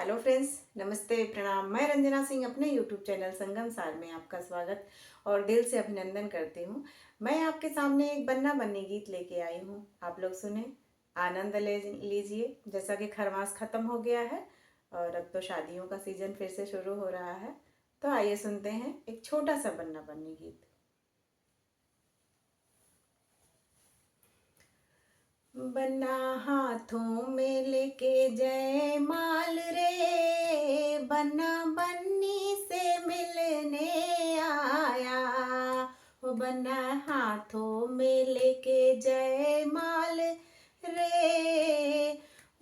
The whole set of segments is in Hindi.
हेलो फ्रेंड्स, नमस्ते, प्रणाम। मैं रंजना सिंह अपने यूट्यूब चैनल संगम सार में आपका स्वागत और दिल से अभिनंदन करती हूँ। मैं आपके सामने एक बन्ना बन्नी गीत लेके आई हूँ। आप लोग सुने, आनंद ले लीजिए। जैसा कि खरमास खत्म हो गया है और अब तो शादियों का सीजन फिर से शुरू हो रहा है, तो आइए सुनते हैं एक छोटा सा बन्ना बन्नी गीत। बन्ना हाथों में लेके जय माल रे, बन्ना बन्नी से मिलने आया। वो बन्ना हाथों में लेके जय माल रे,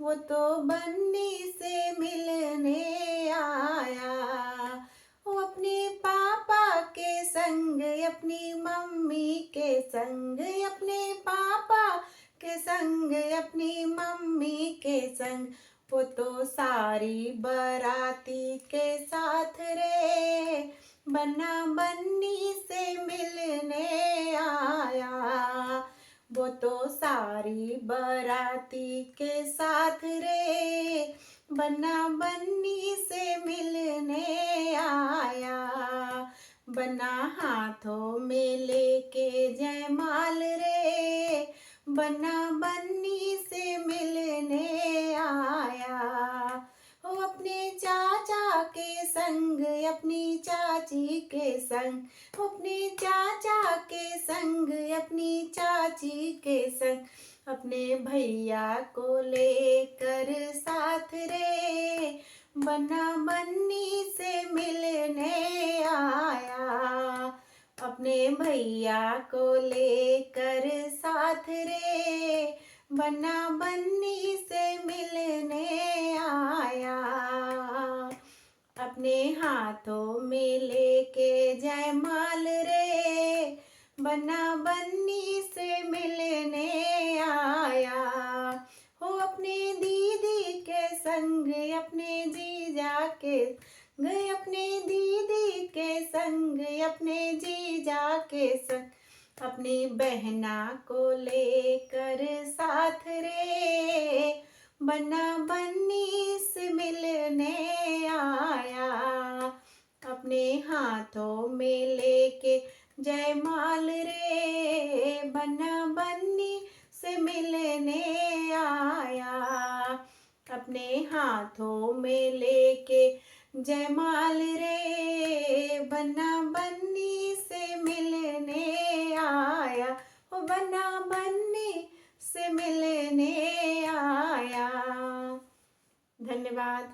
वो तो बन्नी से मिलने आया। वो अपने पापा के संग, अपनी मम्मी के संग, अपने पापा के संग, अपनी मम्मी के संग, वो तो सारी बाराती के साथ रे, बन्ना बन्नी से मिलने आया। वो तो सारी बाराती के साथ रे, बन्ना बन्नी से मिलने आया। बन्ना हाथों में लेके जयमाल रे, बन्ना बन्नी से मिलने आया। वो अपने चाचा के संग, अपनी चाची के संग, अपने चाचा के संग, अपनी चाची के संग, अपने भैया को लेकर साथ रे, बन्ना बन्नी से मिलने आया। अपने भैया को लेकर साथ रे, बन्ना बन्नी से मिलने आया। अपने हाथों में लेके जयमाल रे, बन्ना बन्नी से मिलने आया। हो अपने दीदी के संग, अपने जीजा के गए, अपने दीदी के संग, अपने जीजा के संग, अपनी बहना को लेकर साथ रे, बन्ना बन्नी से मिलने आया। अपने हाथों में लेके जयमाल रे, बन्ना बन्नी से मिलने आया। अपने हाथों में लेके जयमाल रे, बन्ना बन्नी से मिलने आया। वो बन्ना बन्नी से मिलने आया। धन्यवाद।